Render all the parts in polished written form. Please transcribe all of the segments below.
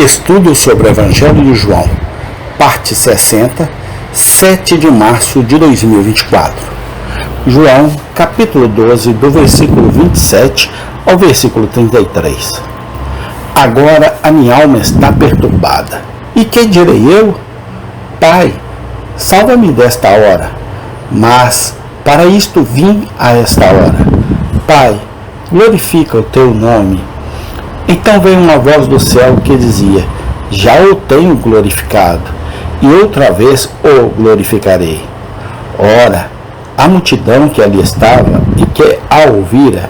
Estudo sobre o Evangelho de João, parte 60, 7 de março de 2024. João, capítulo 12, do versículo 27 ao versículo 33. Agora a minha alma está perturbada. E que direi eu? Pai, salva-me desta hora. Mas para isto vim a esta hora. Pai, glorifica o teu nome. Então veio uma voz do céu que dizia: já o tenho glorificado, e outra vez o glorificarei. Ora, a multidão que ali estava e que a ouvira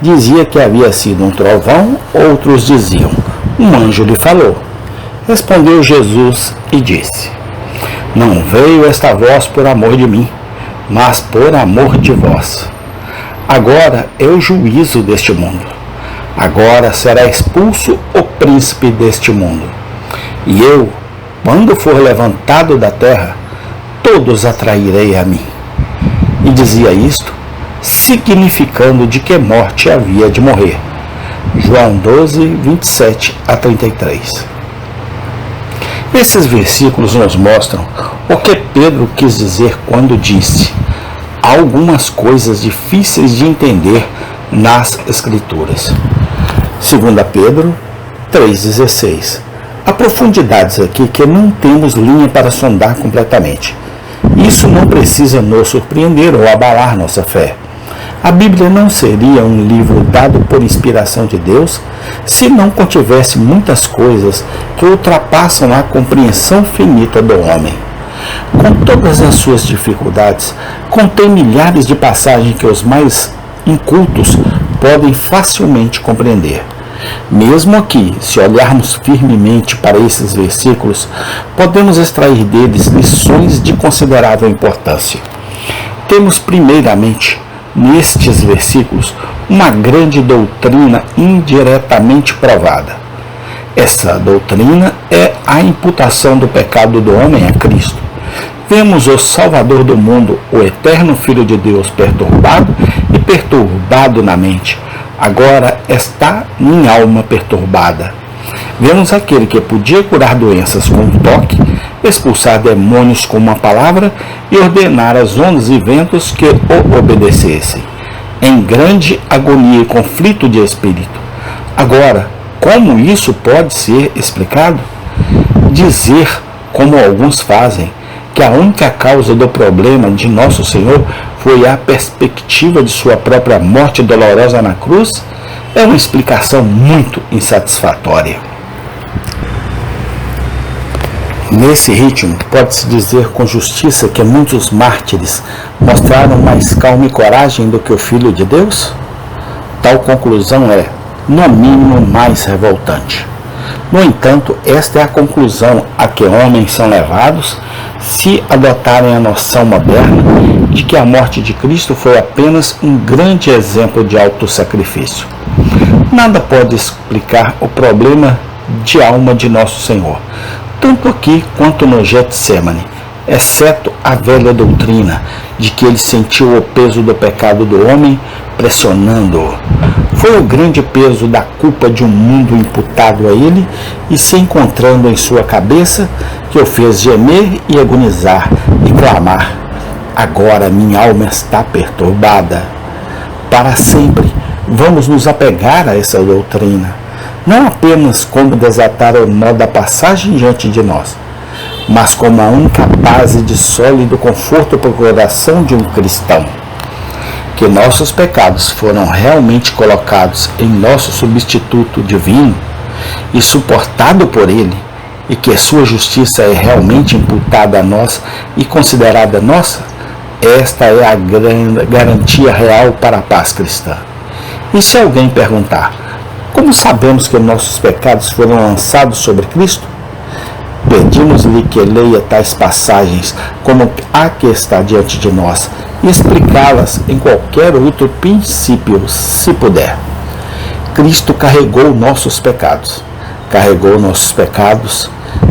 dizia que havia sido um trovão, outros diziam: um anjo lhe falou. Respondeu Jesus e disse: não veio esta voz por amor de mim, mas por amor de vós. Agora é o juízo deste mundo. Agora será expulso o príncipe deste mundo. E eu, quando for levantado da terra, todos atrairei a mim. E dizia isto, significando de que morte havia de morrer. João 12, 27 a 33. Esses versículos nos mostram o que Pedro quis dizer quando disse: há algumas coisas difíceis de entender nas Escrituras. 2 Pedro 3,16. Há profundidades aqui que não temos linha para sondar completamente. Isso não precisa nos surpreender ou abalar nossa fé. A Bíblia não seria um livro dado por inspiração de Deus se não contivesse muitas coisas que ultrapassam a compreensão finita do homem. Com todas as suas dificuldades, contém milhares de passagens que os mais incultos podem facilmente compreender. Mesmo aqui, se olharmos firmemente para esses versículos, podemos extrair deles lições de considerável importância. Temos, primeiramente, nestes versículos, uma grande doutrina indiretamente provada. Essa doutrina é a imputação do pecado do homem a Cristo. Vemos o Salvador do mundo, o eterno Filho de Deus, perturbado na mente. Agora está minha alma perturbada. Vemos aquele que podia curar doenças com um toque, expulsar demônios com uma palavra e ordenar as ondas e ventos que o obedecessem, em grande agonia e conflito de espírito. Agora, como isso pode ser explicado? Dizer, como alguns fazem, que a única causa do problema de nosso Senhor foi a perspectiva de sua própria morte dolorosa na cruz, é uma explicação muito insatisfatória. Nesse ritmo, pode-se dizer com justiça que muitos mártires mostraram mais calma e coragem do que o Filho de Deus? Tal conclusão é, no mínimo, mais revoltante. No entanto, esta é a conclusão a que homens são levados se adotarem a noção moderna de que a morte de Cristo foi apenas um grande exemplo de autossacrifício. Nada pode explicar o problema de alma de nosso Senhor, tanto aqui quanto no Getsemane, exceto a velha doutrina de que ele sentiu o peso do pecado do homem pressionando-o. Foi o grande peso da culpa de um mundo imputado a ele e se encontrando em sua cabeça que o fez gemer e agonizar e clamar: agora minha alma está perturbada. Para sempre vamos nos apegar a essa doutrina, não apenas como desatar o nó da passagem diante de nós, mas como a única base de sólido conforto para o coração de um cristão. Que nossos pecados foram realmente colocados em nosso substituto divino e suportado por ele, e que sua justiça é realmente imputada a nós e considerada nossa, esta é a garantia real para a paz cristã. E se alguém perguntar: como sabemos que nossos pecados foram lançados sobre Cristo? Pedimos-lhe que leia tais passagens como a que está diante de nós e explicá-las em qualquer outro princípio, se puder. Cristo carregou nossos pecados,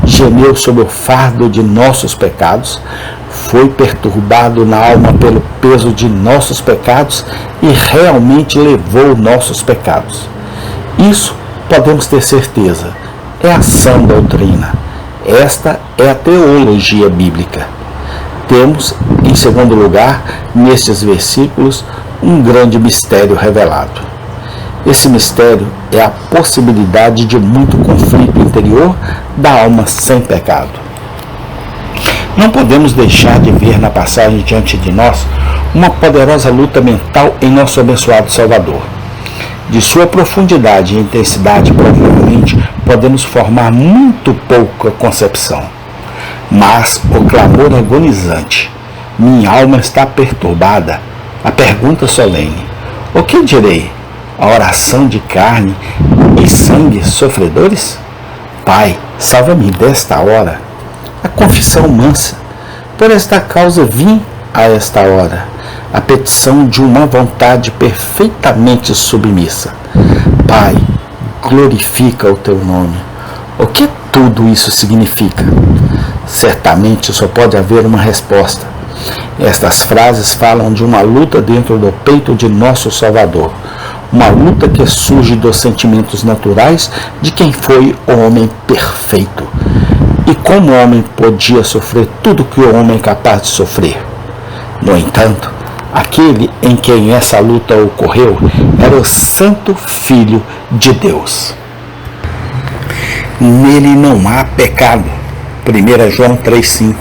gemeu sob o fardo de nossos pecados, foi perturbado na alma pelo peso de nossos pecados e realmente levou nossos pecados. Isso podemos ter certeza, é a sã doutrina. Esta é a teologia bíblica. Temos, em segundo lugar, nestes versículos, um grande mistério revelado. Esse mistério é a possibilidade de muito conflito interior da alma sem pecado. Não podemos deixar de ver na passagem diante de nós uma poderosa luta mental em nosso abençoado Salvador. De sua profundidade e intensidade, provavelmente, podemos formar muito pouca concepção. Mas o clamor agonizante, minha alma está perturbada, a pergunta solene, o que direi? A oração de carne e sangue sofredores? Pai, salva-me desta hora. A confissão mansa, por esta causa vim a esta hora. A petição de uma vontade perfeitamente submissa. Pai, glorifica o teu nome. O que tudo isso significa? Certamente só pode haver uma resposta. Estas frases falam de uma luta dentro do peito de nosso Salvador. Uma luta que surge dos sentimentos naturais de quem foi o homem perfeito. E como o homem podia sofrer tudo que o homem é capaz de sofrer. No entanto, aquele em quem essa luta ocorreu era o Santo Filho de Deus. Nele não há pecado. 1 João 3,5.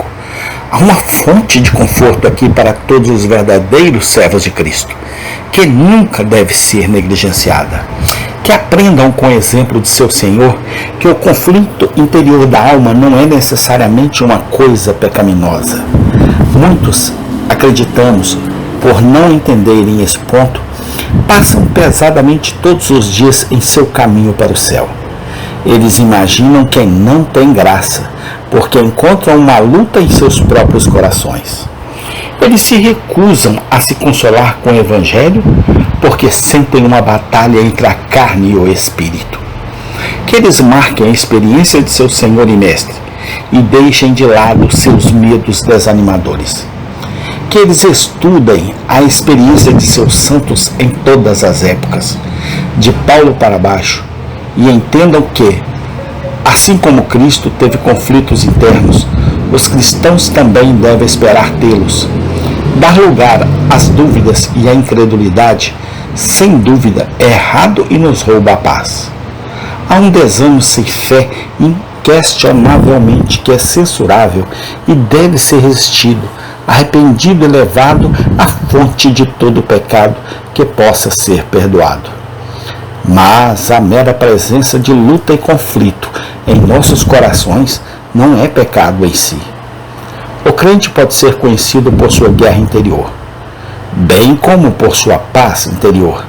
Há uma fonte de conforto aqui para todos os verdadeiros servos de Cristo, que nunca deve ser negligenciada. Que aprendam com o exemplo de seu Senhor que o conflito interior da alma não é necessariamente uma coisa pecaminosa. Muitos, acreditamos, por não entenderem esse ponto, passam pesadamente todos os dias em seu caminho para o céu. Eles imaginam que não tem graça, porque encontram uma luta em seus próprios corações. Eles se recusam a se consolar com o Evangelho, porque sentem uma batalha entre a carne e o Espírito. Que eles marquem a experiência de seu Senhor e Mestre, e deixem de lado seus medos desanimadores. Que eles estudem a experiência de seus santos em todas as épocas, de Paulo para baixo, e entendam que, assim como Cristo teve conflitos internos, os cristãos também devem esperar tê-los. Dar lugar às dúvidas e à incredulidade, sem dúvida, é errado e nos rouba a paz. Há um desânimo sem fé inquestionavelmente que é censurável e deve ser resistido, arrependido e levado à fonte de todo pecado que possa ser perdoado. Mas a mera presença de luta e conflito em nossos corações não é pecado em si. O crente pode ser conhecido por sua guerra interior, bem como por sua paz interior.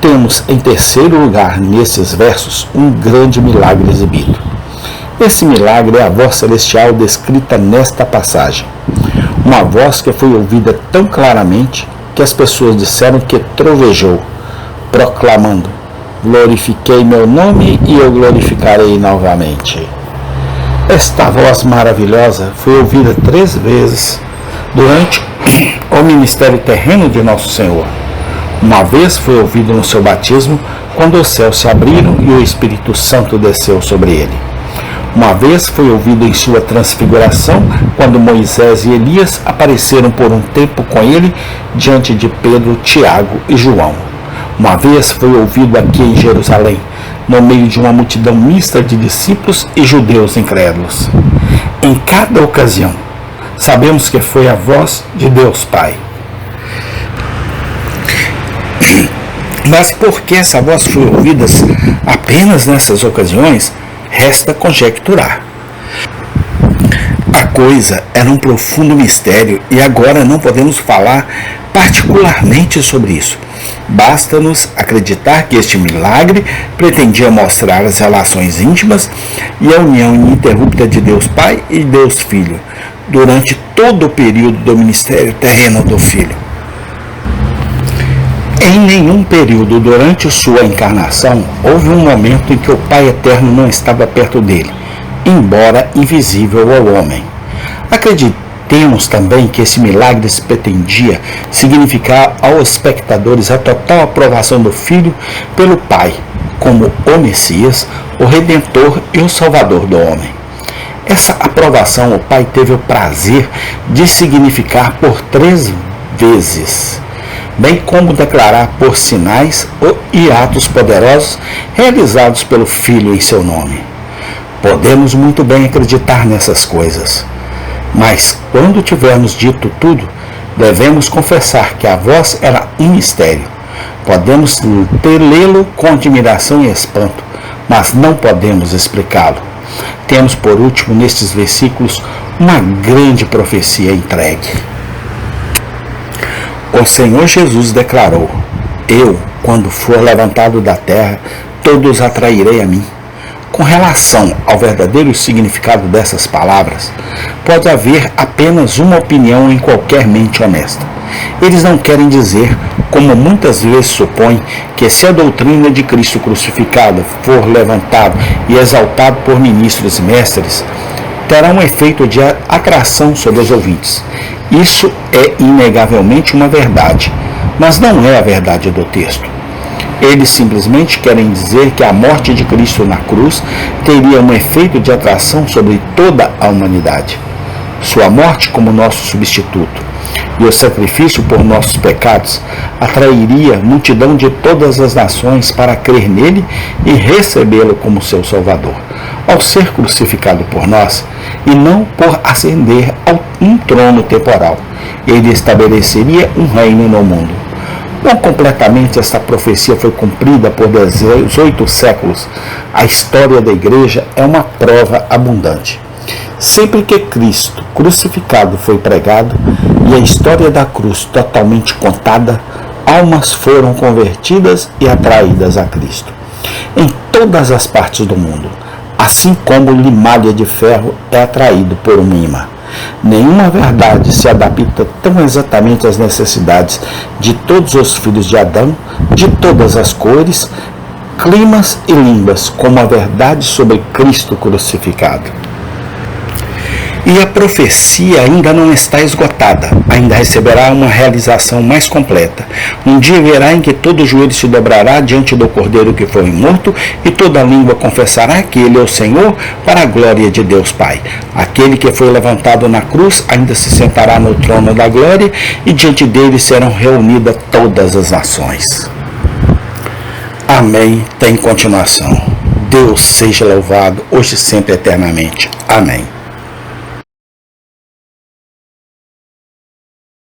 Temos em terceiro lugar nesses versos um grande milagre exibido. Esse milagre é a voz celestial descrita nesta passagem. Uma voz que foi ouvida tão claramente que as pessoas disseram que trovejou, proclamando: glorifiquei meu nome e eu glorificarei novamente. Esta voz maravilhosa foi ouvida 3 vezes durante o ministério terreno de Nosso Senhor. Uma vez foi ouvido no seu batismo, quando os céus se abriram e o Espírito Santo desceu sobre ele. Uma vez foi ouvido em sua transfiguração, quando Moisés e Elias apareceram por um tempo com ele diante de Pedro, Tiago e João. Uma vez foi ouvido aqui em Jerusalém, no meio de uma multidão mista de discípulos e judeus incrédulos. Em cada ocasião, sabemos que foi a voz de Deus Pai. Mas por que essa voz foi ouvida apenas nessas ocasiões, resta conjecturar. A coisa era um profundo mistério e agora não podemos falar particularmente sobre isso. Basta-nos acreditar que este milagre pretendia mostrar as relações íntimas e a união ininterrupta de Deus Pai e Deus Filho durante todo o período do ministério terreno do Filho. Em nenhum período durante sua encarnação houve um momento em que o Pai Eterno não estava perto dele, embora invisível ao homem. Acreditemos também que esse milagre pretendia significar aos espectadores a total aprovação do Filho pelo Pai, como o Messias, o Redentor e o Salvador do homem. Essa aprovação o Pai teve o prazer de significar por 3 vezes, bem como declarar por sinais e atos poderosos realizados pelo Filho em seu nome. Podemos muito bem acreditar nessas coisas, mas quando tivermos dito tudo, devemos confessar que a voz era um mistério. Podemos lê-lo com admiração e espanto, mas não podemos explicá-lo. Temos por último nestes versículos uma grande profecia entregue. O Senhor Jesus declarou: eu, quando for levantado da terra, todos atrairei a mim. Com relação ao verdadeiro significado dessas palavras, pode haver apenas uma opinião em qualquer mente honesta. Eles não querem dizer, como muitas vezes supõem, que se a doutrina de Cristo crucificado for levantado e exaltado por ministros e mestres, terá um efeito de atração sobre os ouvintes. Isso é inegavelmente uma verdade, mas não é a verdade do texto. Eles simplesmente querem dizer que a morte de Cristo na cruz teria um efeito de atração sobre toda a humanidade. Sua morte como nosso substituto e o sacrifício por nossos pecados atrairia multidão de todas as nações para crer nele e recebê-lo como seu Salvador, ao ser crucificado por nós e não por ascender a um trono temporal. Ele estabeleceria um reino no mundo. Não completamente esta profecia foi cumprida por 18 séculos. A história da igreja é uma prova abundante. Sempre que Cristo crucificado foi pregado e a história da cruz totalmente contada, almas foram convertidas e atraídas a Cristo. Em todas as partes do mundo, assim como limalha de ferro é atraído por um imã. Nenhuma verdade se adapta tão exatamente às necessidades de todos os filhos de Adão, de todas as cores, climas e línguas, como a verdade sobre Cristo crucificado. E a profecia ainda não está esgotada, ainda receberá uma realização mais completa. Um dia virá em que todo joelho se dobrará diante do Cordeiro que foi morto, e toda língua confessará que ele é o Senhor, para a glória de Deus Pai. Aquele que foi levantado na cruz ainda se sentará no trono da glória, e diante dele serão reunidas todas as nações. Amém. Tem continuação. Deus seja louvado, hoje e sempre eternamente. Amém.